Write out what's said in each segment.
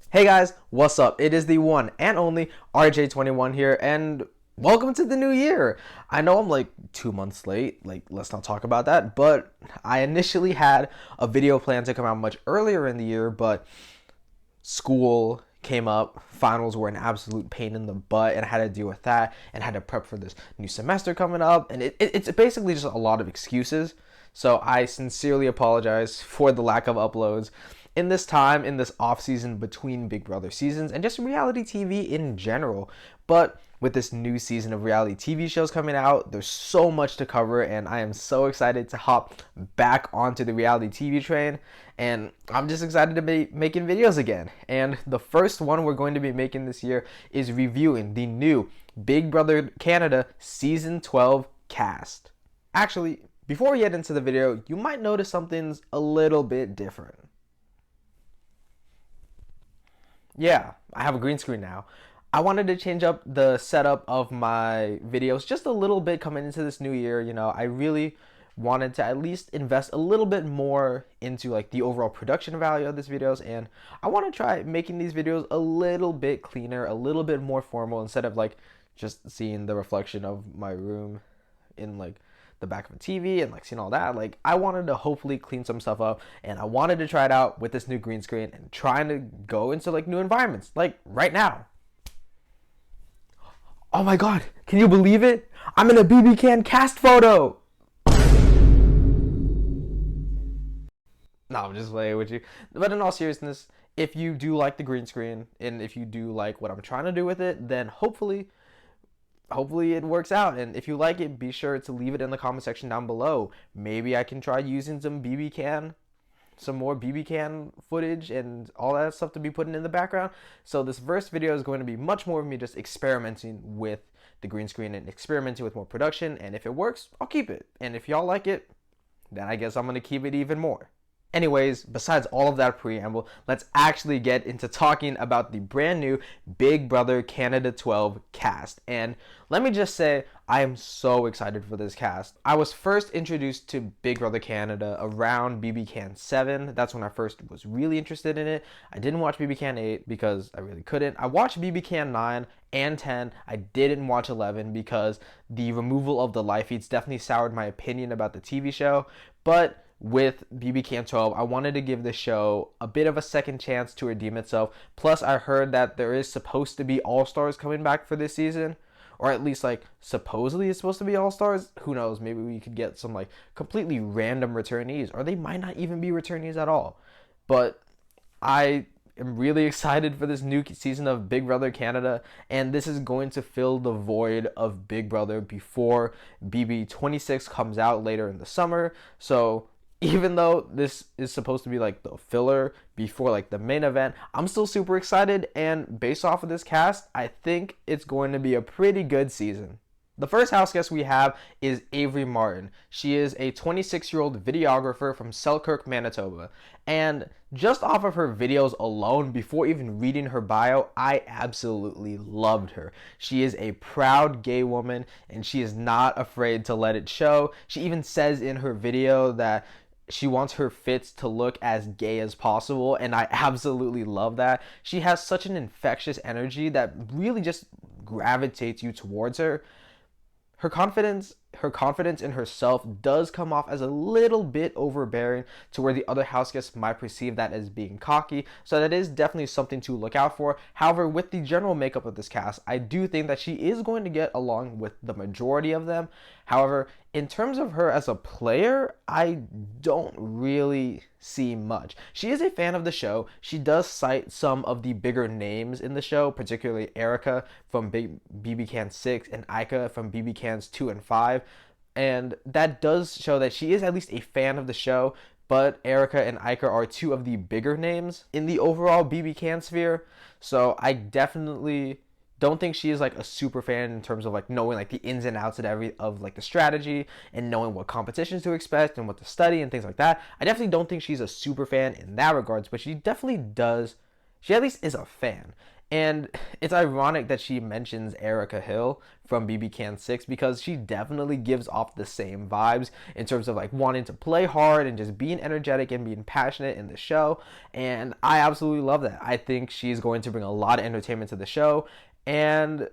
Hey guys, what's up? It is the one and only RJ21 here, and welcome to the new year. I know I'm like 2 months late, let's not talk about that, but I initially had a video plan to come out much earlier in the year, but school came up, finals were an absolute pain in the butt, and I had to deal with that, and had to prep for this new semester coming up, and it's basically just a lot of excuses. So I sincerely apologize for the lack of uploads in this time, in this off season between Big Brother seasons, and just reality TV in general. But with this new season of reality TV shows coming out, there's so much to cover, and I am so excited to hop back onto the reality TV train. And I'm just excited to be making videos again. And the first one we're going to be making this year is reviewing the new Big Brother Canada Season 12 cast. Actually, before we get into the video, you might notice something's a little bit different. Yeah, I have a green screen now. I wanted to change up the setup of my videos just a little bit coming into this new year. I really wanted to at least invest a little bit more into like the overall production value of these videos, and I want to try making these videos a little bit cleaner, a little bit more formal, instead of like just seeing the reflection of my room in like the back of a TV and like seeing all that. Like, I wanted to hopefully clean some stuff up, and I wanted to try it out with this new green screen and trying to go into like new environments like right now. Oh my god, can you believe it? I'm in a BB Can cast photo. No, I'm just playing with you. But in all seriousness, if you do like the green screen and if you do like what I'm trying to do with it, then hopefully it works out. And if you like it, be sure to leave it in the comment section down below. Maybe I can try using some more BB can footage and all that stuff to be putting in the background. So this first video is going to be much more of me just experimenting with the green screen and experimenting with more production. And if it works, I'll keep it. And if y'all like it, then I guess I'm going to keep it even more. Anyways, besides all of that preamble, let's actually get into talking about the brand new Big Brother Canada 12 cast. And let me just say, I am so excited for this cast. I was first introduced to Big Brother Canada around BB Can 7. That's when I first was really interested in it. I didn't watch BB Can 8 because I really couldn't. I watched BB Can 9 and 10. I didn't watch 11 because the removal of the live feeds definitely soured my opinion about the TV show. But with BB Can 12, I wanted to give the show a bit of a second chance to redeem itself. Plus, I heard that there is supposed to be All-Stars coming back for this season. Or at least, like, supposedly it's supposed to be All-Stars. Who knows? Maybe we could get some, like, completely random returnees. Or they might not even be returnees at all. But I am really excited for this new season of Big Brother Canada. And this is going to fill the void of Big Brother before BB 26 comes out later in the summer. So even though this is supposed to be like the filler before like the main event, I'm still super excited, and based off of this cast, I think it's going to be a pretty good season. The first house guest we have is Avery Martin. She is a 26-year-old videographer from Selkirk, Manitoba. And just off of her videos alone, before even reading her bio, I absolutely loved her. She is a proud gay woman, and she is not afraid to let it show. She even says in her video that she wants her fits to look as gay as possible, and I absolutely love that. She has such an infectious energy that really just gravitates you towards her. Her confidence in herself does come off as a little bit overbearing, to where the other house guests might perceive that as being cocky. So that is definitely something to look out for. However, with the general makeup of this cast, I do think that she is going to get along with the majority of them. However, in terms of her as a player, I don't really see much. She is a fan of the show. She does cite some of the bigger names in the show, particularly Erica from BB Can 6 and Ika from BB Cans 2 and 5. And that does show that she is at least a fan of the show, but Erica and Ika are two of the bigger names in the overall BB Can sphere. So I definitely don't think she is like a super fan in terms of like knowing like the ins and outs of like the strategy and knowing what competitions to expect and what to study and things like that. I definitely don't think she's a super fan in that regards, but she definitely does. She at least is a fan. And it's ironic that she mentions Erica Hill from BB Can 6 because she definitely gives off the same vibes in terms of like wanting to play hard and just being energetic and being passionate in the show. And I absolutely love that. I think she's going to bring a lot of entertainment to the show. And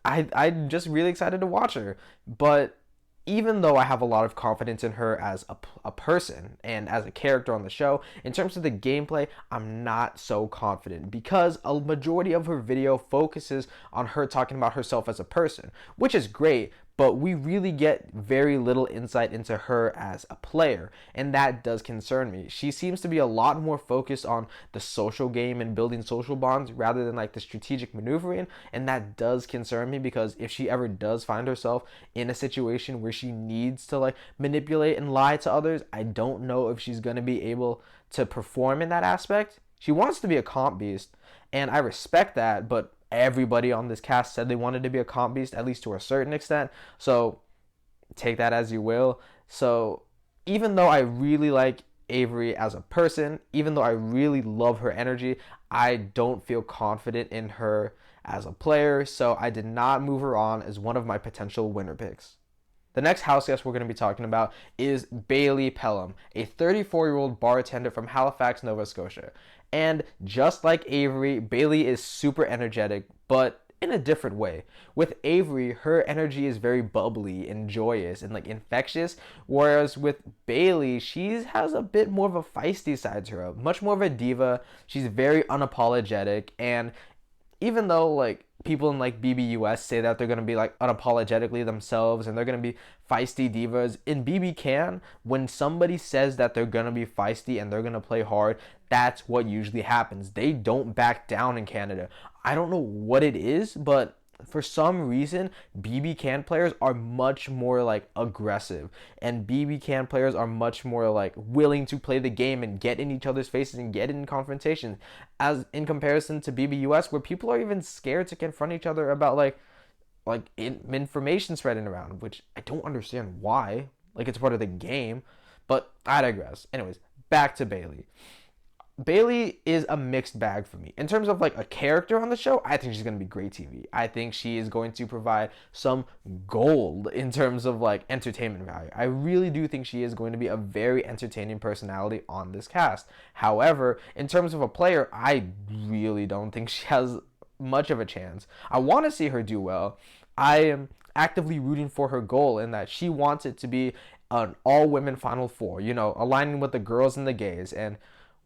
I'm just really excited to watch her. But even though I have a lot of confidence in her as a person and as a character on the show, in terms of the gameplay, I'm not so confident because a majority of her video focuses on her talking about herself as a person, which is great, but we really get very little insight into her as a player, and that does concern me. She seems to be a lot more focused on the social game and building social bonds rather than like the strategic maneuvering, and that does concern me because if she ever does find herself in a situation where she needs to like manipulate and lie to others, I don't know if she's going to be able to perform in that aspect. She wants to be a comp beast, and I respect that, but everybody on this cast said they wanted to be a comp beast, at least to a certain extent. So take that as you will. So even though I really like Avery as a person, even though I really love her energy, I don't feel confident in her as a player. So I did not move her on as one of my potential winner picks. The next house guest we're going to be talking about is Bayleigh Pelham, a 34-year-old bartender from Halifax, Nova Scotia. And just like Avery, Bayleigh is super energetic, but in a different way. With Avery, her energy is very bubbly and joyous and like infectious, whereas with Bayleigh, she has a bit more of a feisty side to her, much more of a diva. She's very unapologetic, and even though like people in like BBUS say that they're gonna be like unapologetically themselves and they're gonna be feisty divas, in BB Can, when somebody says that they're gonna be feisty and they're gonna play hard, that's what usually happens. They don't back down in Canada. I don't know what it is, but for some reason, BB Can players are much more like aggressive, and BB Can players are much more like willing to play the game and get in each other's faces and get in confrontations, as in comparison to BBUS, where people are even scared to confront each other about information spreading around, which I don't understand why. Like, it's part of the game, but I digress. Anyways, back to Bayleigh. Bayleigh is a mixed bag for me. In terms of like a character on the show, I think she's going to be great TV. I think she is going to provide some gold in terms of like entertainment value. I really do think she is going to be a very entertaining personality on this cast. However, in terms of a player, I really don't think she has much of a chance. I want to see her do well. I am actively rooting for her goal in that she wants it to be an all-women Final Four, you know, aligning with the girls and the gays. And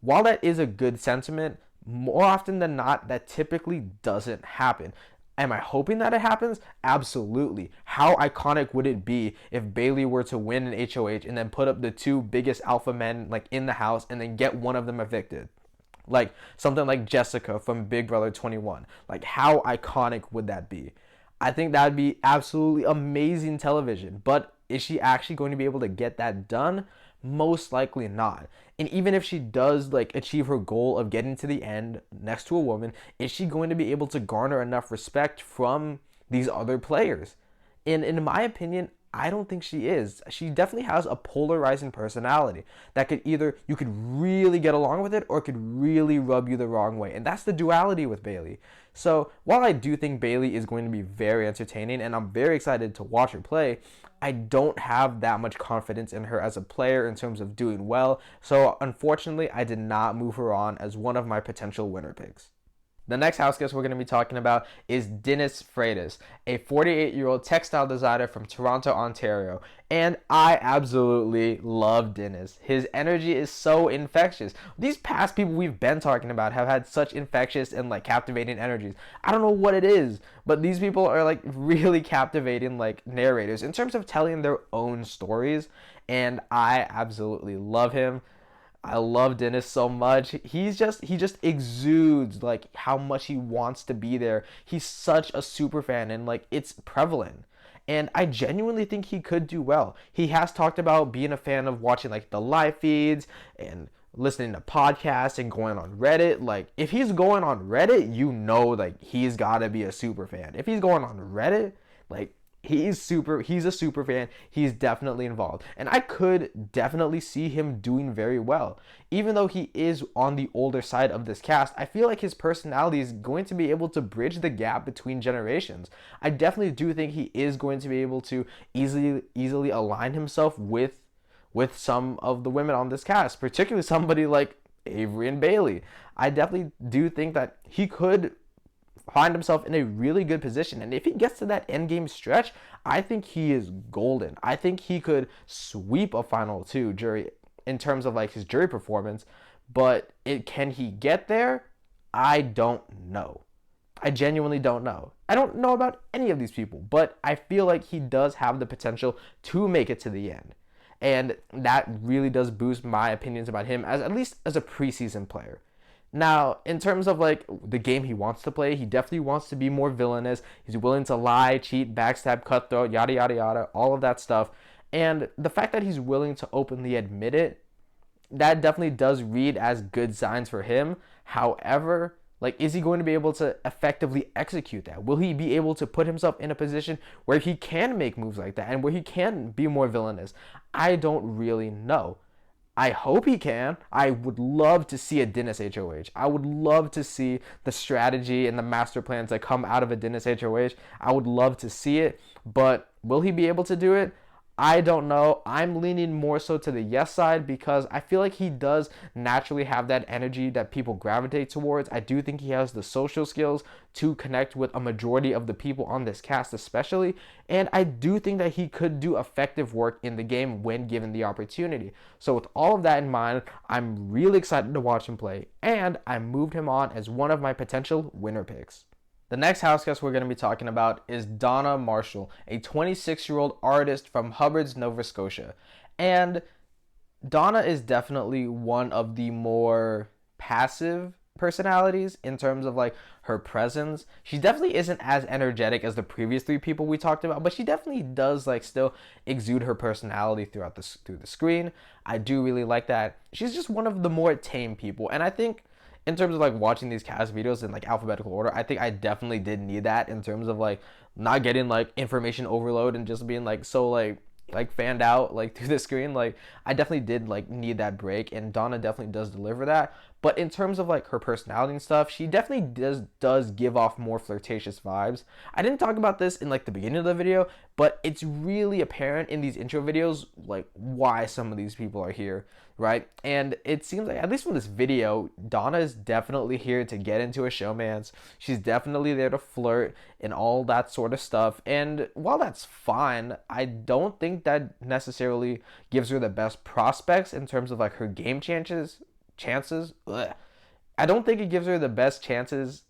while that is a good sentiment, more often than not, that typically doesn't happen. Am I hoping that it happens? Absolutely. How iconic would it be if Bayleigh were to win an HOH and then put up the two biggest alpha men like in the house and then get one of them evicted? Like something like Jessica from Big Brother 21. Like, how iconic would that be? I think that would be absolutely amazing television. But is she actually going to be able to get that done? Most likely not. And even if she does like achieve her goal of getting to the end next to a woman, is she going to be able to garner enough respect from these other players? And in my opinion, I don't think she is. She definitely has a polarizing personality that could either, you could really get along with it or it could really rub you the wrong way. And that's the duality with Bayleigh. So while I do think Bayleigh is going to be very entertaining and I'm very excited to watch her play, I don't have that much confidence in her as a player in terms of doing well. So unfortunately, I did not move her on as one of my potential winner picks. The next house guest we're going to be talking about is Dinis, a 48-year-old textile designer from Toronto, Ontario. And I absolutely love Dinis. His energy is so infectious. These past people we've been talking about have had such infectious and like captivating energies. I don't know what it is, but these people are like really captivating like narrators in terms of telling their own stories. And I absolutely love him. I love Dinis so much. He just exudes like how much he wants to be there. He's such a super fan and like it's prevalent. And I genuinely think he could do well. He has talked about being a fan of watching like the live feeds and listening to podcasts and going on Reddit. Like if he's going on Reddit, you know like he's got to be a super fan. If he's going on Reddit, like He's a super fan. He's definitely involved. And I could definitely see him doing very well. Even though he is on the older side of this cast, I feel like his personality is going to be able to bridge the gap between generations. I definitely do think he is going to be able to easily align himself with some of the women on this cast, particularly somebody like Avery and Bayleigh. I definitely do think that he could find himself in a really good position. And if he gets to that end game stretch, I think he is golden. I think he could sweep a final two jury in terms of like his jury performance. But can he get there? I don't know. I genuinely don't know. I don't know about any of these people, but I feel like he does have the potential to make it to the end. And that really does boost my opinions about him as at least as a preseason player. Now, in terms of like the game he wants to play, he definitely wants to be more villainous. He's willing to lie, cheat, backstab, cutthroat, yada, yada, yada, all of that stuff. And the fact that he's willing to openly admit it, that definitely does read as good signs for him. However, like, is he going to be able to effectively execute that? Will he be able to put himself in a position where he can make moves like that and where he can be more villainous? I don't really know. I hope he can. I would love to see a Dinis HOH. I would love to see the strategy and the master plans that come out of a Dinis HOH. I would love to see it, but will he be able to do it? I don't know. I'm leaning more so to the yes side because I feel like he does naturally have that energy that people gravitate towards. I do think he has the social skills to connect with a majority of the people on this cast especially, and I do think that he could do effective work in the game when given the opportunity. So with all of that in mind, I'm really excited to watch him play, and I moved him on as one of my potential winner picks. The next house guest we're going to be talking about is Donna Marshall, a 26-year-old artist from Hubbard's, Nova Scotia. And Donna is definitely one of the more passive personalities in terms of like her presence. She definitely isn't as energetic as the previous three people we talked about, but she definitely does like still exude her personality through the screen. I do really like that. She's just one of the more tame people, and I think in terms of like watching these cast videos in like alphabetical order, I think I definitely did need that in terms of like not getting like information overload and just being like so like fanned out like through the screen. Like I definitely did like need that break, and Donna definitely does deliver that. But in terms of like her personality and stuff, she definitely does give off more flirtatious vibes. I didn't talk about this in like the beginning of the video, but it's really apparent in these intro videos like why some of these people are here, right? And it seems like, at least from this video, Donna is definitely here to get into a showmance. She's definitely there to flirt and all that sort of stuff. And while that's fine, I don't think that necessarily gives her the best prospects in terms of like her game chances. I don't think it gives her the best chances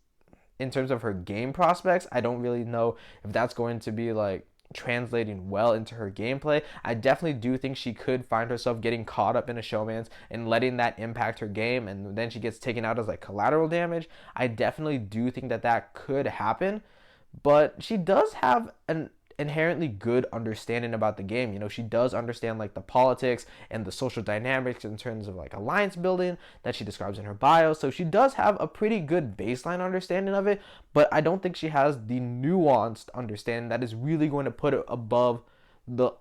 in terms of her game prospects. I don't really know if that's going to be like translating well into her gameplay. I definitely do think she could find herself getting caught up in a showmance and letting that impact her game, and then she gets taken out as like collateral damage. I definitely do think that that could happen, but she does have an inherently good understanding about the game. You know, she does understand like the politics and the social dynamics in terms of like alliance building that she describes in her bio. So she does have a pretty good baseline understanding of it, but I don't think she has the nuanced understanding that is really going to put it above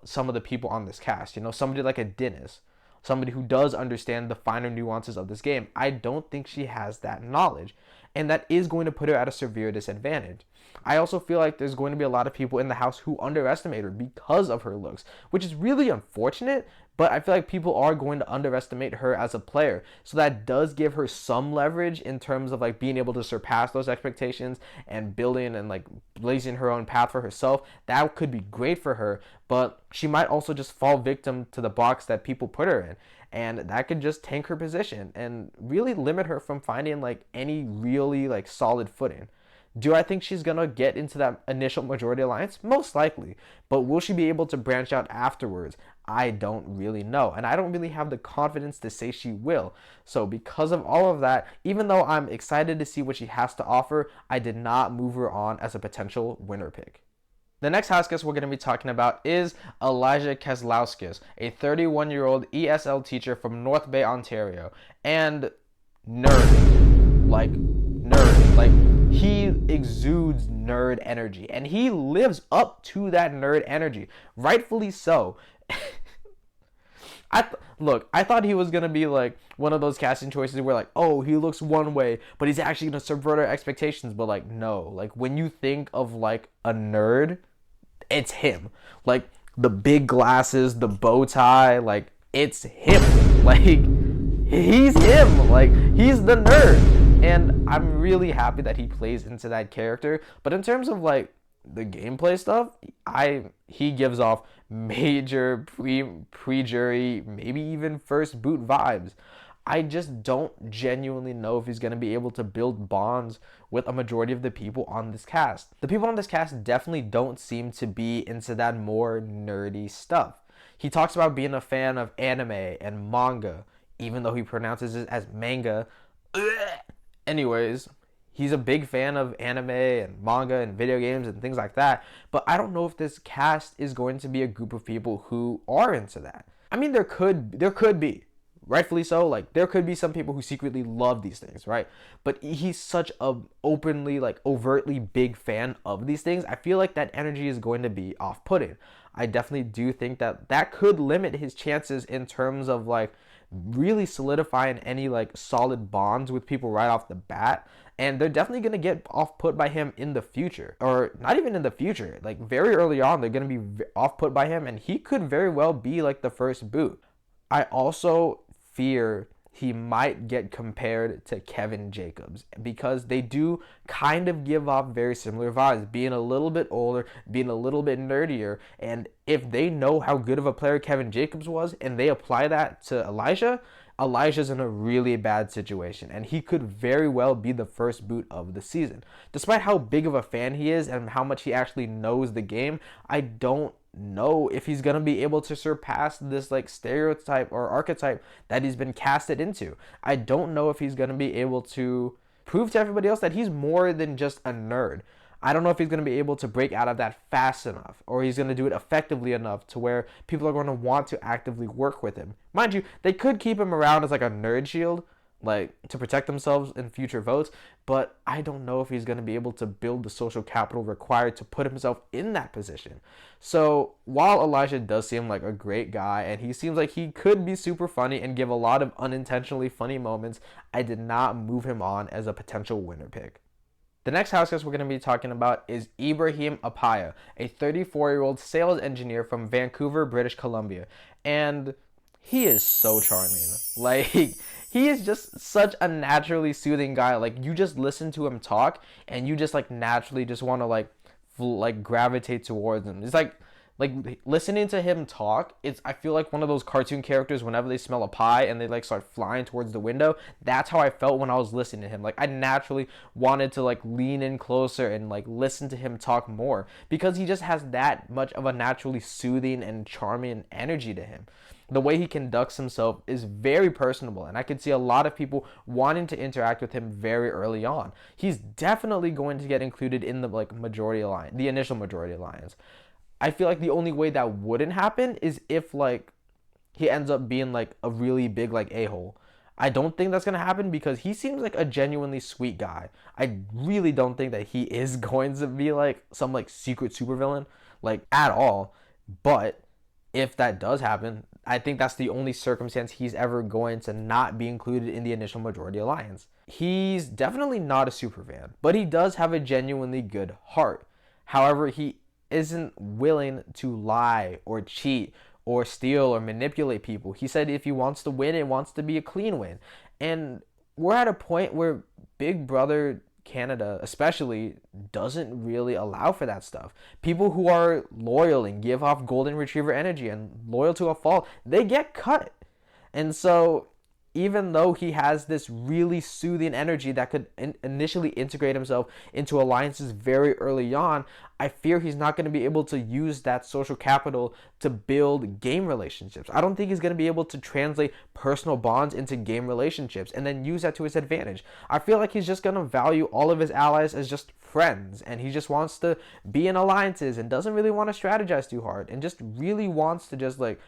some of the people on this cast. You know, somebody like a Dinis, somebody who does understand the finer nuances of this game. I don't think she has that knowledge, and that is going to put her at a severe disadvantage. I also feel like there's going to be a lot of people in the house who underestimate her because of her looks, which is really unfortunate, but I feel like people are going to underestimate her as a player. So that does give her some leverage in terms of like being able to surpass those expectations and building and like blazing her own path for herself. That could be great for her, but she might also just fall victim to the box that people put her in. And that could just tank her position and really limit her from finding like any really like solid footing. Do I think she's going to get into that initial majority alliance? Most likely. But will she be able to branch out afterwards? I don't really know. And I don't really have the confidence to say she will. So because of all of that, even though I'm excited to see what she has to offer, I did not move her on as a potential winner pick. The next house guest we're going to be talking about is Elijah Keselowskis, a 31-year-old ESL teacher from North Bay, Ontario. And nerd. Like, he exudes nerd energy, and he lives up to that nerd energy, rightfully so. I thought he was gonna be like one of those casting choices where like, oh, he looks one way, but he's actually gonna subvert our expectations. But like, no, like when you think of like a nerd, it's him. Like the big glasses, the bow tie, like it's him. Like he's him. Like he's the nerd, and I'm really happy that he plays into that character. But in terms of like the gameplay stuff, he gives off major pre-jury, maybe even first boot vibes. I just don't genuinely know if he's going to be able to build bonds with a majority of the people on this cast. The people on this cast definitely don't seem to be into that more nerdy stuff. He talks about being a fan of anime and manga, even though he pronounces it as manga. Anyways, he's a big fan of anime and manga and video games and things like that. But I don't know if this cast is going to be a group of people who are into that. I mean, there could be, rightfully so. Like there could be some people who secretly love these things, right? But he's such a openly, like overtly big fan of these things. I feel like that energy is going to be off-putting. I definitely do think that could limit his chances in terms of like really solidifying any like solid bonds with people right off the bat. And they're definitely going to get off put by him in the future, or not even in the future, like very early on they're going to be off put by him, and he could very well be like the first boot. I also fear he might get compared to Kevin Jacobs, because they do kind of give off very similar vibes, being a little bit older, being a little bit nerdier. And if they know how good of a player Kevin Jacobs was and they apply that to Elijah's in a really bad situation, and he could very well be the first boot of the season. Despite how big of a fan he is and how much he actually knows the game, I don't know if he's going to be able to surpass this like stereotype or archetype that he's been casted into. I don't know if he's going to be able to prove to everybody else that he's more than just a nerd. I don't know if he's going to be able to break out of that fast enough, or he's going to do it effectively enough to where people are going to want to actively work with him. Mind you, they could keep him around as like a nerd shield, like to protect themselves in future votes, but I don't know if he's going to be able to build the social capital required to put himself in that position. So while Elijah does seem like a great guy, and he seems like he could be super funny and give a lot of unintentionally funny moments, I did not move him on as a potential winner pick. The next house guest we're going to be talking about is Ibrahim Apaya, a 34-year-old sales engineer from Vancouver, British Columbia. And he is so charming. Like, he is just such a naturally soothing guy. Like, you just listen to him talk, and you just, like, naturally just want to, like gravitate towards him. It's like listening to him talk, I feel like one of those cartoon characters whenever they smell a pie and they like start flying towards the window. That's how I felt when I was listening to him. Like I naturally wanted to like lean in closer and like listen to him talk more, because he just has that much of a naturally soothing and charming energy to him. The way he conducts himself is very personable, and I could see a lot of people wanting to interact with him very early on. He's definitely going to get included in the like majority alliance, the initial majority alliance. I feel like the only way that wouldn't happen is if like he ends up being like a really big like a-hole. I don't think that's going to happen, because he seems like a genuinely sweet guy. I really don't think that he is going to be like some like secret supervillain like at all. But if that does happen, I think that's the only circumstance he's ever going to not be included in the initial majority alliance. He's definitely not a superfan, but he does have a genuinely good heart. However, he isn't willing to lie or cheat or steal or manipulate people. He said if he wants to win, it wants to be a clean win. And we're at a point where Big Brother Canada especially doesn't really allow for that stuff. People who are loyal and give off golden retriever energy and loyal to a fault, they get cut. And so even though he has this really soothing energy that could initially integrate himself into alliances very early on, I fear he's not going to be able to use that social capital to build game relationships. I don't think he's going to be able to translate personal bonds into game relationships and then use that to his advantage. I feel like he's just going to value all of his allies as just friends, and he just wants to be in alliances and doesn't really want to strategize too hard, and just really wants to just like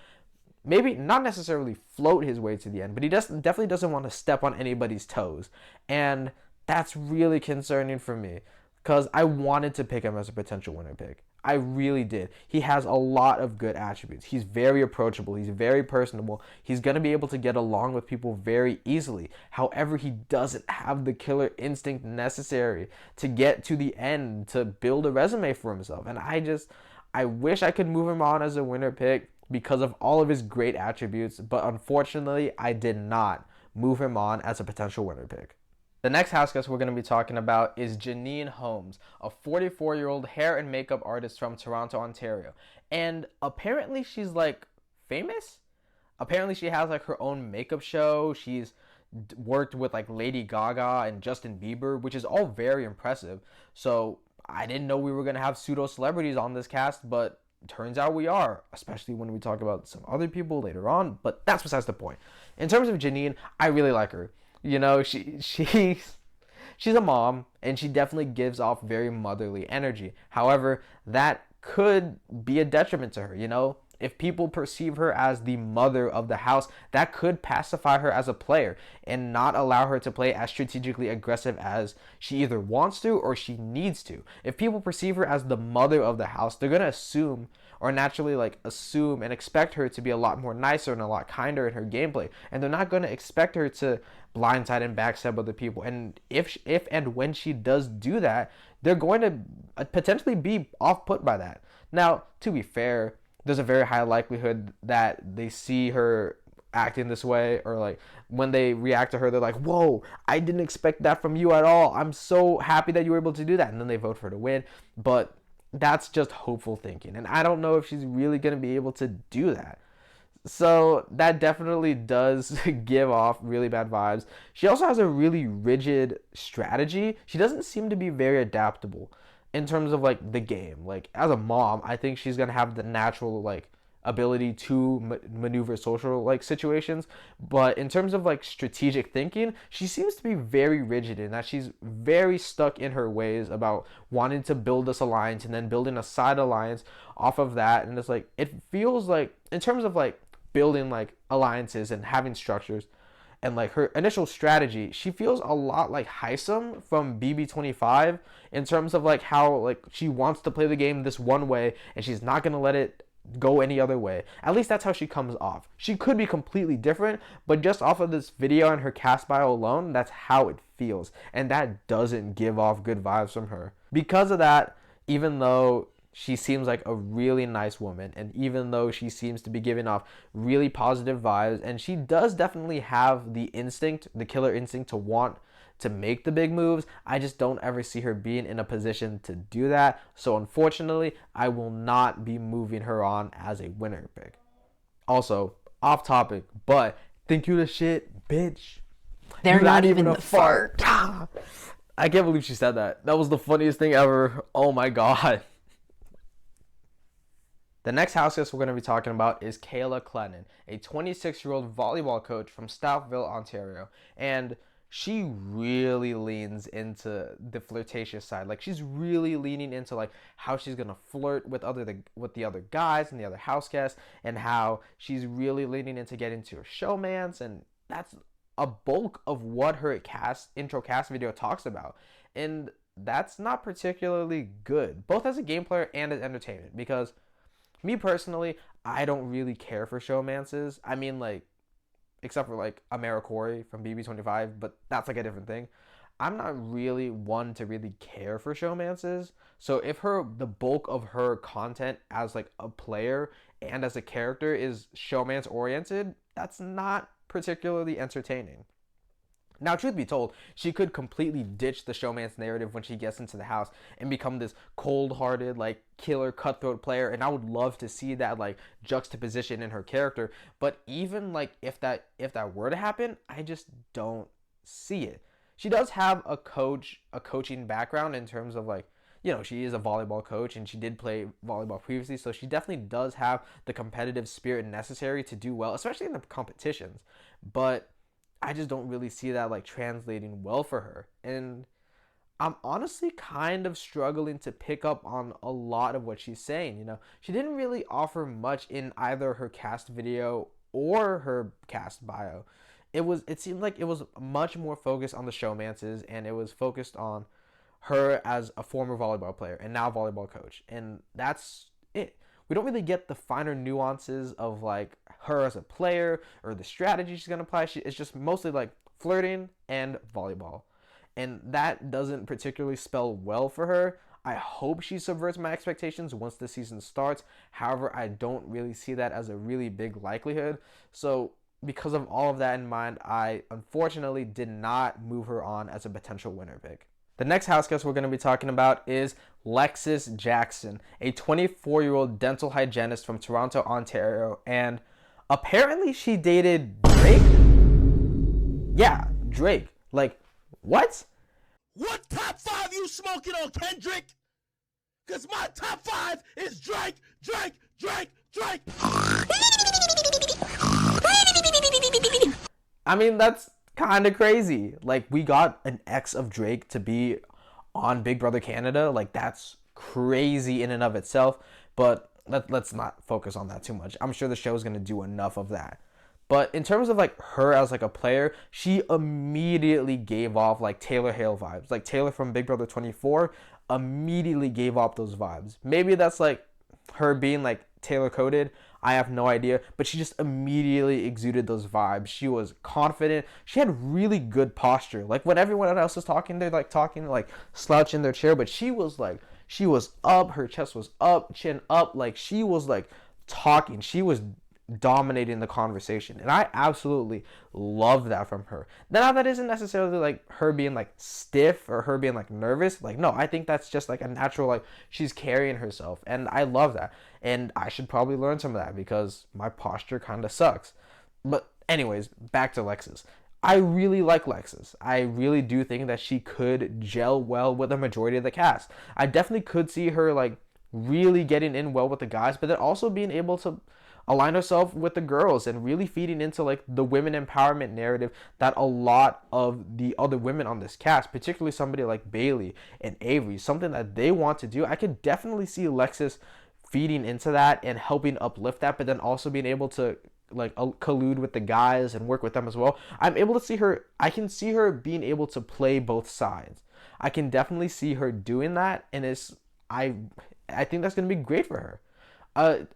maybe not necessarily float his way to the end, but he definitely doesn't want to step on anybody's toes. And That's really concerning for me because I wanted to pick him as a potential winner pick. I really did. He has a lot of good attributes. He's very approachable. He's very personable. He's going to be able to get along with people very easily. However, he doesn't have the killer instinct necessary to get to the end to build a resume for himself. And I wish I could move him on as a winner pick because of all of his great attributes. But unfortunately, I did not move him on as a potential winner pick. The next house guest we're going to be talking about is Janine Holmes, a 44-year-old hair and makeup artist from Toronto, Ontario. And apparently she's like famous. Apparently she has like her own makeup show. She's worked with like Lady Gaga and Justin Bieber, which is all very impressive. So I didn't know we were going to have pseudo celebrities on this cast, but turns out we are, especially when we talk about some other people later on. But that's besides the point. In terms of Janine, I really like her. You know, she's a mom, and she definitely gives off very motherly energy. However, that could be a detriment to her, you know? If people perceive her as the mother of the house, that could pacify her as a player and not allow her to play as strategically aggressive as she either wants to or she needs to. If people perceive her as the mother of the house, they're going to assume or naturally like assume and expect her to be a lot more nicer and a lot kinder in her gameplay. And they're not going to expect her to blindside and backstab other people. And if and when she does do that, they're going to potentially be off put by that. Now, to be fair, there's a very high likelihood that they see her acting this way, or like when they react to her, they're like, whoa, I didn't expect that from you at all. I'm so happy that you were able to do that. And then they vote for her to win. But that's just hopeful thinking. And I don't know if she's really going to be able to do that. So that definitely does give off really bad vibes. She also has a really rigid strategy. She doesn't seem to be very adaptable in terms of like the game. Like as a mom, I think she's going to have the natural like ability to maneuver social like situations, but in terms of like strategic thinking, she seems to be very rigid in that she's very stuck in her ways about wanting to build this alliance and then building a side alliance off of that. And it's like it feels like in terms of like building like alliances and having structures and like her initial strategy, she feels a lot like Heisem from BB25 in terms of like how like she wants to play the game this one way and she's not going to let it go any other way. At least that's how she comes off. She could be completely different, but just off of this video and her cast bio alone, that's how it feels. And that doesn't give off good vibes from her. Because of that, even though she seems like a really nice woman, and even though she seems to be giving off really positive vibes, and she does definitely have the instinct, the killer instinct to want to make the big moves, I just don't ever see her being in a position to do that. So unfortunately, I will not be moving her on as a winner pick. Also, off topic, but think you the shit, bitch. They're not even the fart. I can't believe she said that. That was the funniest thing ever. Oh my god. The next house guest we're going to be talking about is Kayla Clennon, a 26-year-old volleyball coach from Stouffville, Ontario. And she really leans into the flirtatious side. Like she's really leaning into like how she's gonna flirt with the other guys and the other house guests, and how she's really leaning into getting to her showmance, and that's a bulk of what her intro cast video talks about. And that's not particularly good, both as a game player and as entertainment, because me personally, I don't really care for showmances. I mean, like, except for like AmeriCorey from BB25, but that's like a different thing. I'm not really one to really care for showmances. So if the bulk of her content as like a player and as a character is showmance oriented, that's not particularly entertaining. Now, truth be told, she could completely ditch the showmance narrative when she gets into the house and become this cold-hearted, like, killer, cutthroat player, and I would love to see that, like, juxtaposition in her character. But even, like, if that were to happen, I just don't see it. She does have a coaching background in terms of, like, you know, she is a volleyball coach, and she did play volleyball previously, so she definitely does have the competitive spirit necessary to do well, especially in the competitions. But I just don't really see that like translating well for her. And I'm honestly kind of struggling to pick up on a lot of what she's saying. You know, she didn't really offer much in either her cast video or her cast bio. it seemed like it was much more focused on the showmances, and it was focused on her as a former volleyball player and now volleyball coach, and that's it. We don't really get the finer nuances of like her as a player or the strategy she's gonna apply. It's just mostly like flirting and volleyball, and that doesn't particularly spell well for her. I hope she subverts my expectations once the season starts. However, I don't really see that as a really big likelihood. So because of all of that in mind, I unfortunately did not move her on as a potential winner pick. The next house guest we're going to be talking about is Lexus Jackson, a 24-year-old dental hygienist from Toronto, Ontario, and apparently she dated Drake? Yeah, Drake. Like, what? What top 5 you smoking on, Kendrick? Because my top 5 is Drake, Drake, Drake, Drake. I mean, that's kind of crazy. Like, we got an ex of Drake to be on Big Brother Canada. Like, that's crazy in and of itself. But let's not focus on that too much. I'm sure the show is going to do enough of that. But in terms of like her as like a player, she immediately gave off like Taylor Hale vibes. Like Taylor from Big Brother 24 immediately gave off those vibes. Maybe that's like her being like Taylor coded. I have no idea. But she just immediately exuded those vibes. She was confident. She had really good posture. Like when everyone else was talking, they're like talking, like slouching in their chair. But she was up. Her chest was up, chin up. Like she was like talking. She was dominating the conversation, and I absolutely love that from her. Now that isn't necessarily like her being like stiff or her being like nervous. Like no, I think that's just like a natural, like she's carrying herself, and I love that. And I should probably learn some of that because my posture kind of sucks. But anyways, back to Lexus. I really like Lexus. I really do think that she could gel well with the majority of the cast. I definitely could see her like really getting in well with the guys, but then also being able to align herself with the girls and really feeding into like the women empowerment narrative that a lot of the other women on this cast, particularly somebody like Bayleigh and Avery, something that they want to do. I could definitely see Lexus feeding into that and helping uplift that, but then also being able to like collude with the guys and work with them as well. I can see her being able to play both sides. I can definitely see her doing that, and I think that's going to be great for her.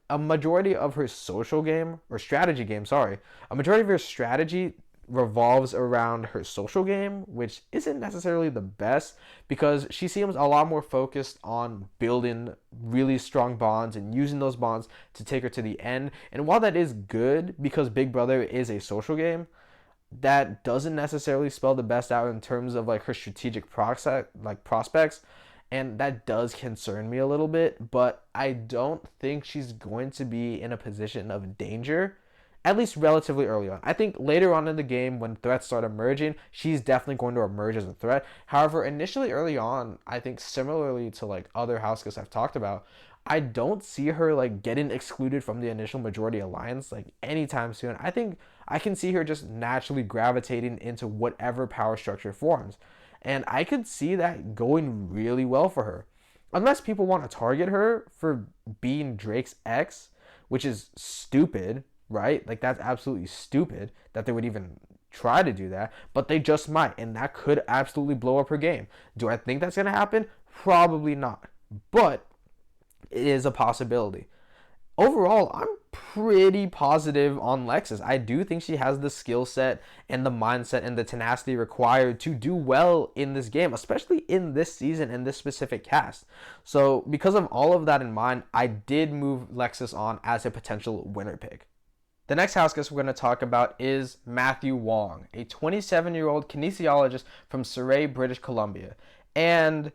A majority of her social game, or strategy game, a majority of her strategy revolves around her social game, which isn't necessarily the best because she seems a lot more focused on building really strong bonds and using those bonds to take her to the end. And while that is good because Big Brother is a social game, that doesn't necessarily spell the best out in terms of like her strategic prospects. And that does concern me a little bit, but I don't think she's going to be in a position of danger, at least relatively early on. I think later on in the game, when threats start emerging, she's definitely going to emerge as a threat. However, initially early on, I think similarly to like other house guests I've talked about, I don't see her like getting excluded from the initial majority alliance like anytime soon. I think I can see her just naturally gravitating into whatever power structure forms. And I could see that going really well for her. Unless people want to target her for being Drake's ex, which is stupid, right? Like, that's absolutely stupid that they would even try to do that. But they just might, and that could absolutely blow up her game. Do I think that's going to happen? Probably not. But it is a possibility. Overall, I'm pretty positive on Lexus. I do think she has the skill set and the mindset and the tenacity required to do well in this game, especially in this season and this specific cast. So because of all of that in mind, I did move Lexus on as a potential winner pick. The next house guest we're going to talk about is Matthew Wong, a 27-year-old kinesiologist from Surrey, British Columbia. And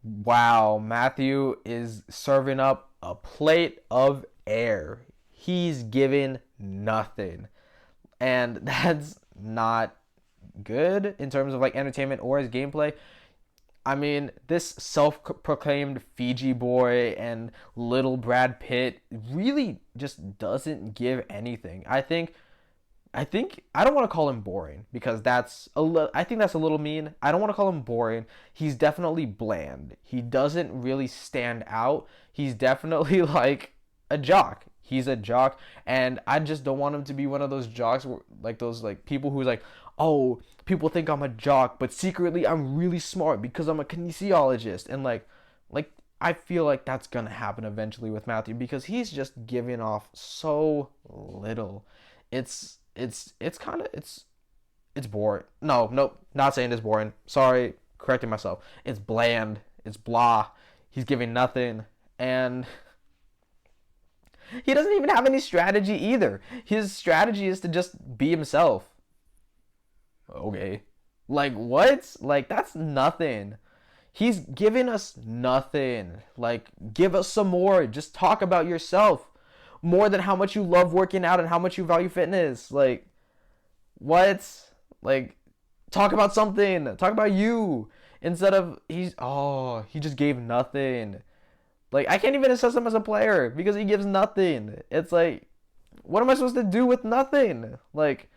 wow, Matthew is serving up a plate of air. He's giving nothing. And that's not good in terms of like entertainment or his gameplay. I mean, this self-proclaimed Fiji boy and little Brad Pitt really just doesn't give anything. I think I don't want to call him boring because I think that's a little mean. I don't want to call him boring. He's definitely bland. He doesn't really stand out. He's definitely like a jock. he's a jock, and I just don't want him to be one of those jocks where, like those like people who's like, oh, people think I'm a jock, but secretly I'm really smart because I'm a kinesiologist, and like I feel like that's gonna happen eventually with Matthew because he's just giving off so little. It's kind of it's boring. No, nope, not saying it's boring. Sorry, correcting myself. It's bland. It's blah. He's giving nothing, and he doesn't even have any strategy either. His strategy is to just be himself. Okay. Like, what? Like, that's nothing. He's giving us nothing. Like, give us some more. Just talk about yourself. More than how much you love working out and how much you value fitness. Like, what? Like, talk about something. Talk about you. Instead of, he just gave nothing. Like, I can't even assess him as a player because he gives nothing. It's like, what am I supposed to do with nothing? Like,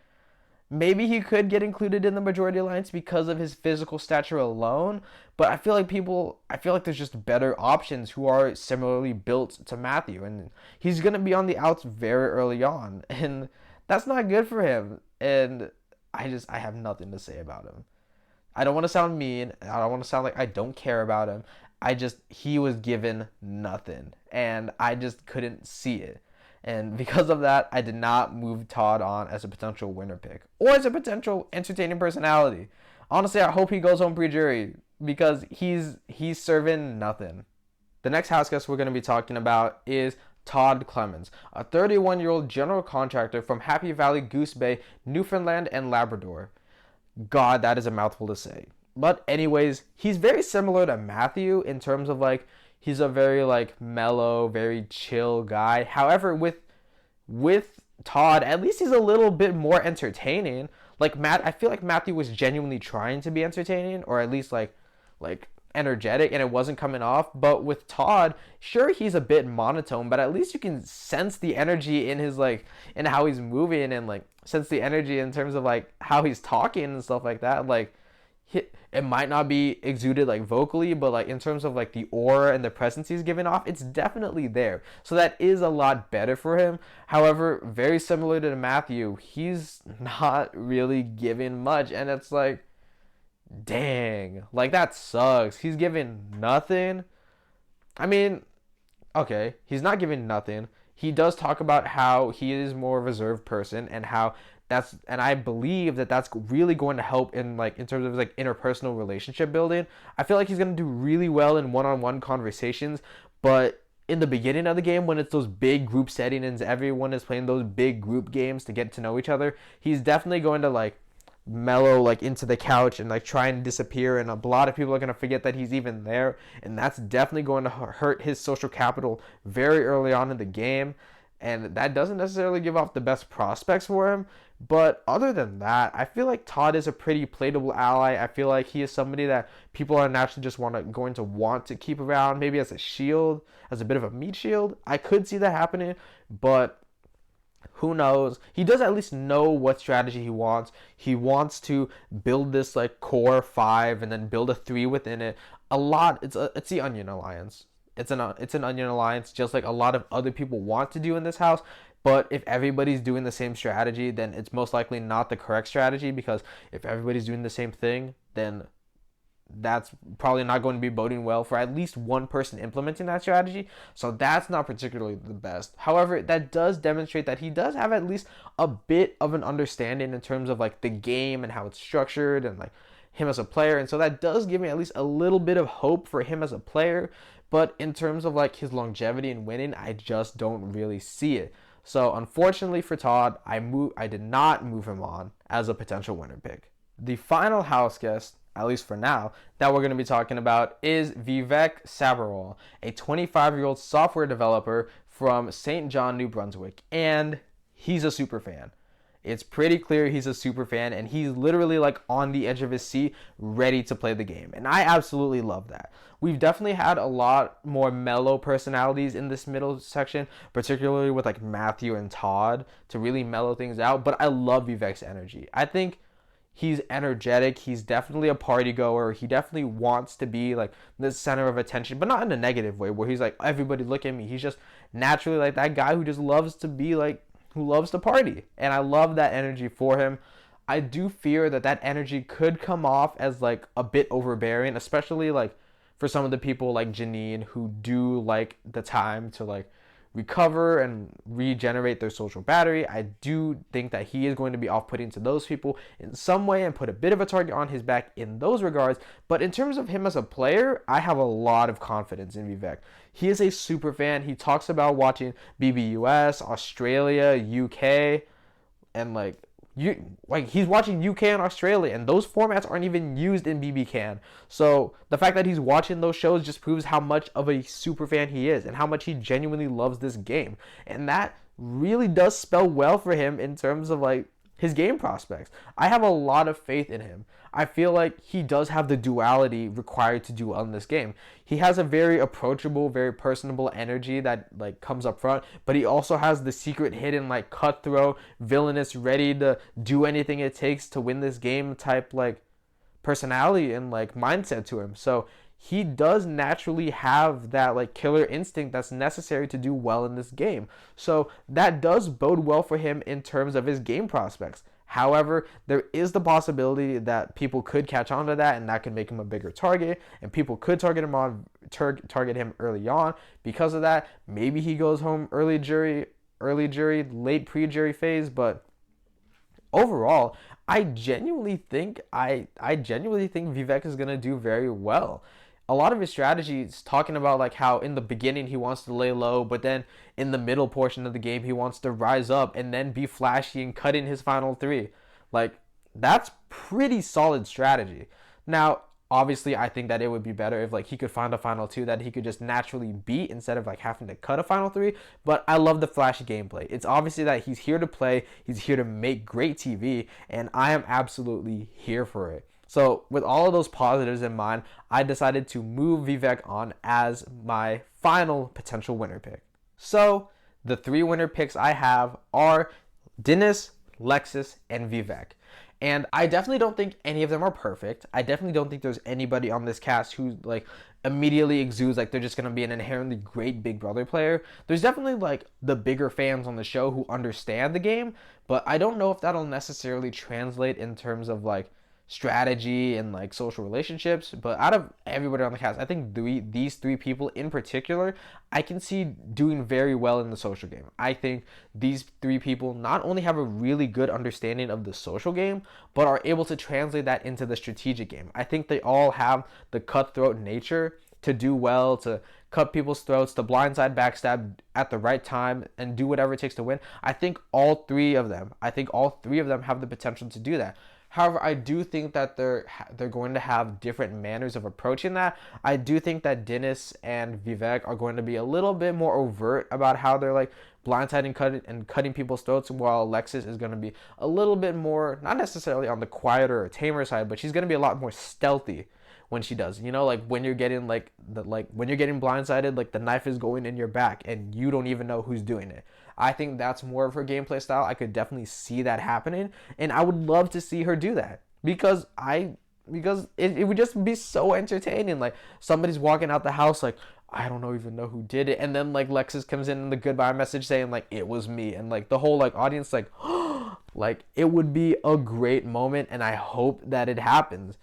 maybe he could get included in the majority alliance because of his physical stature alone, but I feel like there's just better options who are similarly built to Matthew, and he's going to be on the outs very early on, and that's not good for him, and I have nothing to say about him. I don't want to sound mean, I don't want to sound like I don't care about him. He was given nothing, and I just couldn't see it. And because of that, I did not move Todd on as a potential winner pick or as a potential entertaining personality. Honestly, I hope he goes home pre-jury because he's serving nothing. The next house guest we're going to be talking about is Todd Clemens, a 31-year-old general contractor from Happy Valley, Goose Bay, Newfoundland, and Labrador. God, that is a mouthful to say. But anyways, he's very similar to Matthew in terms of like, he's a very like mellow, very chill guy. However, with Todd, at least he's a little bit more entertaining. Like I feel like Matthew was genuinely trying to be entertaining, or at least like energetic, and it wasn't coming off. But with Todd, sure, he's a bit monotone, but at least you can sense the energy in his like in how he's moving, and like sense the energy in terms of like how he's talking and stuff like that. Like, it might not be exuded like vocally, but like in terms of like the aura and the presence he's giving off, it's definitely there. So that is a lot better for him. However, very similar to Matthew, he's not really giving much, and it's like, dang, like that sucks. He's giving nothing. I mean, okay, he's not giving nothing. He does talk about how he is more of a reserved person, and how and I believe that that's really going to help in like in terms of like interpersonal relationship building. I feel like he's going to do really well in one-on-one conversations, but in the beginning of the game, when it's those big group settings, everyone is playing those big group games to get to know each other, he's definitely going to like mellow like into the couch and like try and disappear, and a lot of people are going to forget that he's even there, and that's definitely going to hurt his social capital very early on in the game, and that doesn't necessarily give off the best prospects for him. But other than that, I feel like Todd is a pretty playable ally. I feel like he is somebody that people are naturally just going to want to keep around, maybe as a shield, as a bit of a meat shield. I could see that happening, but who knows? He does at least know what strategy he wants. He wants to build this like core 5 and then build a 3 within it. It's the Onion Alliance. It's an Onion Alliance, just like a lot of other people want to do in this house. But if everybody's doing the same strategy, then it's most likely not the correct strategy, because if everybody's doing the same thing, then that's probably not going to be boding well for at least one person implementing that strategy. So that's not particularly the best. However, that does demonstrate that he does have at least a bit of an understanding in terms of like the game and how it's structured, and like him as a player. And so that does give me at least a little bit of hope for him as a player. But in terms of like his longevity and winning, I just don't really see it. So unfortunately for Todd, I did not move him on as a potential winner pick. The final house guest, at least for now, that we're going to be talking about is Vivek Sabharwal, a 25-year-old software developer from St. John, New Brunswick, and he's a super fan. It's pretty clear he's a super fan, and he's literally like on the edge of his seat, ready to play the game. And I absolutely love that. We've definitely had a lot more mellow personalities in this middle section, particularly with like Matthew and Todd, to really mellow things out. But I love Vivek's energy. I think He's energetic. He's definitely a party goer. He definitely wants to be like the center of attention, but not in a negative way where he's like, everybody look at me. He's just naturally like that guy who just loves to be like, who loves to party. And I love that energy for him. I do fear that that energy could come off as like a bit overbearing, especially like for some of the people like Janine who do like the time to like recover and regenerate their social battery. I do think that he is going to be off-putting to those people in some way and put a bit of a target on his back in those regards. But in terms of him as a player, I have a lot of confidence in Vivek. He is a super fan. He talks about watching BBUS, Australia, UK, and like he's watching UK and Australia, and those formats aren't even used in BBCan. So the fact that he's watching those shows just proves how much of a super fan he is and how much he genuinely loves this game. And that really does spell well for him in terms of like his game prospects. I have a lot of faith in him. I feel like he does have the duality required to do well in this game. He has a very approachable, very personable energy that like comes up front, but he also has the secret hidden like cutthroat, villainous, ready to do anything it takes to win this game type like personality and like mindset to him. So he does naturally have that like killer instinct that's necessary to do well in this game. So that does bode well for him in terms of his game prospects. However, there is the possibility that people could catch on to that and that could make him a bigger target, and people could target him early on. Because of that, maybe he goes home early jury, late pre-jury phase, but overall, I genuinely think Vivek is going to do very well. A lot of his strategies talking about like how in the beginning he wants to lay low, but then in the middle portion of the game he wants to rise up and then be flashy and cut in his final three. Like, that's pretty solid strategy. Now, obviously, I think that it would be better if like he could find a final two that he could just naturally beat instead of like having to cut a final three. But I love the flashy gameplay. It's obviously that he's here to play, he's here to make great TV, and I am absolutely here for it. So with all of those positives in mind, I decided to move Vivek on as my final potential winner pick. So the 3 winner picks I have are Dinis, Lexus, and Vivek. And I definitely don't think any of them are perfect. I definitely don't think there's anybody on this cast who like immediately exudes like they're just going to be an inherently great Big Brother player. There's definitely like the bigger fans on the show who understand the game, but I don't know if that'll necessarily translate in terms of like strategy and like social relationships. But out of everybody on the cast, I think these 3 people in particular I can see doing very well in the social game. I think these 3 people not only have a really good understanding of the social game, but are able to translate that into the strategic game. I think they all have the cutthroat nature to do well, to cut people's throats, to blindside, backstab at the right time, and do whatever it takes to win. I think all three of them have the potential to do that. However, I do think that they're going to have different manners of approaching that. I do think that Dinis and Vivek are going to be a little bit more overt about how they're like blindsiding and cutting people's throats, while Lexus is going to be a little bit more, not necessarily on the quieter or tamer side, but she's going to be a lot more stealthy when she does. You know, like when you're getting when you're getting blindsided, like the knife is going in your back and you don't even know who's doing it. I think that's more of her gameplay style. I could definitely see that happening, and I would love to see her do that because it would just be so entertaining. Like somebody's walking out the house like, I don't even know who did it, and then like Lexus comes in the goodbye message saying like it was me, and like the whole like audience like like it would be a great moment, and I hope that it happens.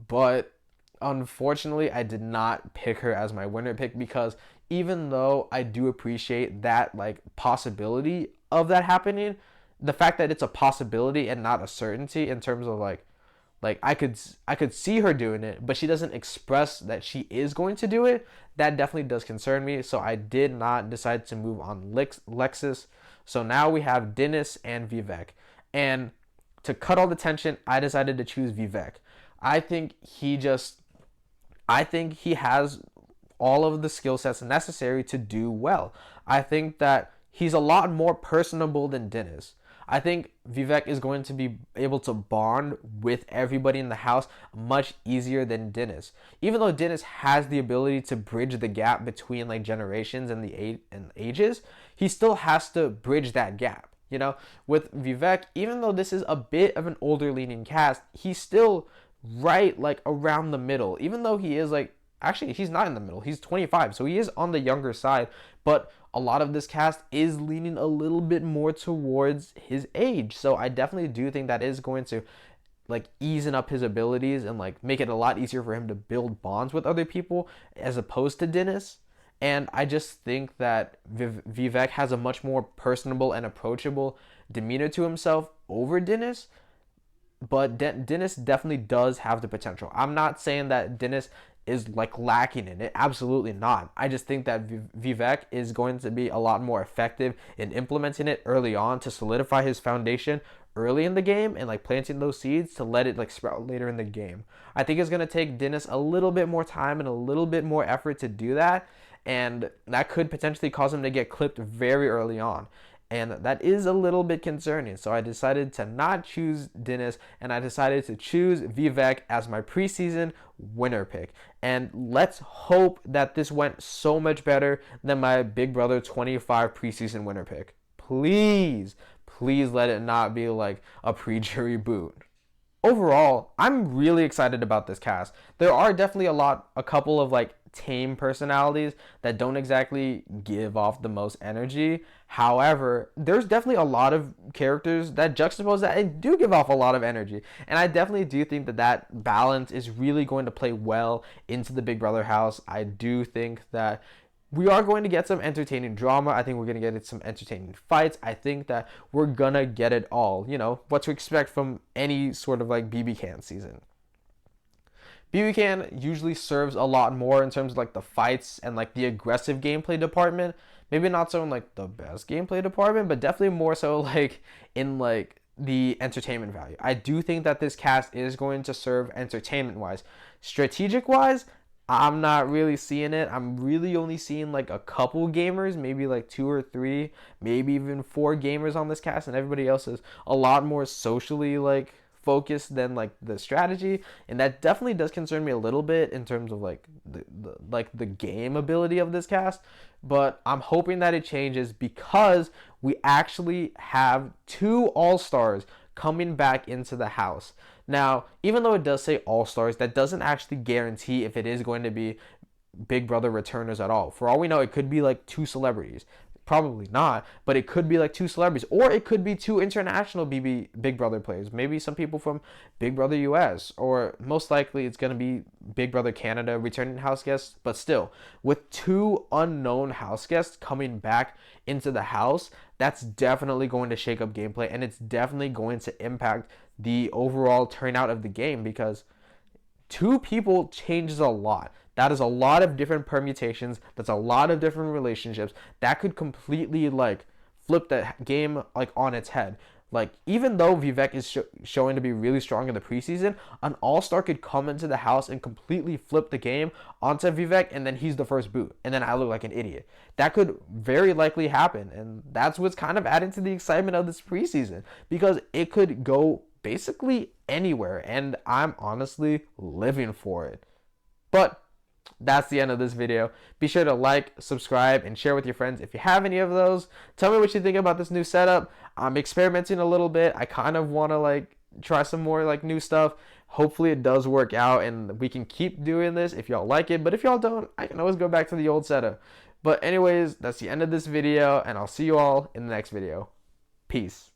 But unfortunately, I did not pick her as my winner pick because even though I do appreciate that like possibility of that happening, the fact that it's a possibility and not a certainty in terms of like I could see her doing it, but she doesn't express that she is going to do it. That definitely does concern me. So I did not decide to move on Lexus. So now we have Dinis and Vivek. And to cut all the tension, I decided to choose Vivek. I think he has all of the skill sets necessary to do well. I think that he's a lot more personable than Dinis. I think Vivek is going to be able to bond with everybody in the house much easier than Dinis. Even though Dinis has the ability to bridge the gap between like generations and the ages, he still has to bridge that gap. You know, with Vivek, even though this is a bit of an older leaning cast, he's still right like around the middle. Even though he is like, actually he's not in the middle. He's 25, so he is on the younger side, but a lot of this cast is leaning a little bit more towards his age. So I definitely do think that is going to like easing up his abilities and like make it a lot easier for him to build bonds with other people as opposed to Dinis. And I just think that Vivek has a much more personable and approachable demeanor to himself over Dinis. But Dinis definitely does have the potential. I'm not saying that Dinis is like lacking in it. Absolutely not. I just think that Vivek is going to be a lot more effective in implementing it early on to solidify his foundation early in the game and like planting those seeds to let it like sprout later in the game. I think it's going to take Dinis a little bit more time and a little bit more effort to do that, and that could potentially cause him to get clipped very early on. And that is a little bit concerning. So I decided to not choose Dinis, and I decided to choose Vivek as my preseason winner pick. And let's hope that this went so much better than my Big Brother 25 preseason winner pick. Please, please let it not be like a pre-jury boot. Overall, I'm really excited about this cast. There are definitely a couple of like tame personalities that don't exactly give off the most energy. However, there's definitely a lot of characters that juxtapose that and do give off a lot of energy. And I definitely do think that that balance is really going to play well into the Big Brother house. I do think that we are going to get some entertaining drama. I think we're going to get some entertaining fights. I think that we're going to get it all. You know, what to expect from any sort of like BB Can season. BB Can usually serves a lot more in terms of like the fights and like the aggressive gameplay department. Maybe not so in like the best gameplay department, but definitely more so like in like the entertainment value. I do think that this cast is going to serve entertainment wise. Strategic wise, I'm not really seeing it. I'm really only seeing like a couple gamers, maybe like 2 or 3, maybe even 4 gamers on this cast, and everybody else is a lot more socially like focused than like the strategy, and that definitely does concern me a little bit in terms of like the game ability of this cast. But I'm hoping that it changes because we actually have 2 all-stars coming back into the house. Now, even though it does say all-stars, that doesn't actually guarantee if it is going to be Big Brother returners at all. For all we know, it could be like 2 celebrities. Probably not, but it could be like 2 celebrities, or it could be 2 international Big Brother players. Maybe some people from Big Brother US, or most likely it's going to be Big Brother Canada returning house guests. But still, with 2 unknown house guests coming back into the house, that's definitely going to shake up gameplay, and it's definitely going to impact the overall turnout of the game, because 2 people changes a lot. That is a lot of different permutations. That's a lot of different relationships. That could completely like flip the game like on its head. Like, even though Vivek is showing to be really strong in the preseason, an all-star could come into the house and completely flip the game onto Vivek, and then he's the first boot, and then I look like an idiot. That could very likely happen, and that's what's kind of adding to the excitement of this preseason, because it could go basically anywhere, and I'm honestly living for it. But that's the end of this video. Be sure to like, subscribe, and share with your friends if you have any of those. Tell me what you think about this new setup. I'm experimenting a little bit. I kind of want to like try some more like new stuff. Hopefully it does work out and we can keep doing this if y'all like it. But if y'all don't, I can always go back to the old setup. But anyways, that's the end of this video, and I'll see you all in the next video. Peace.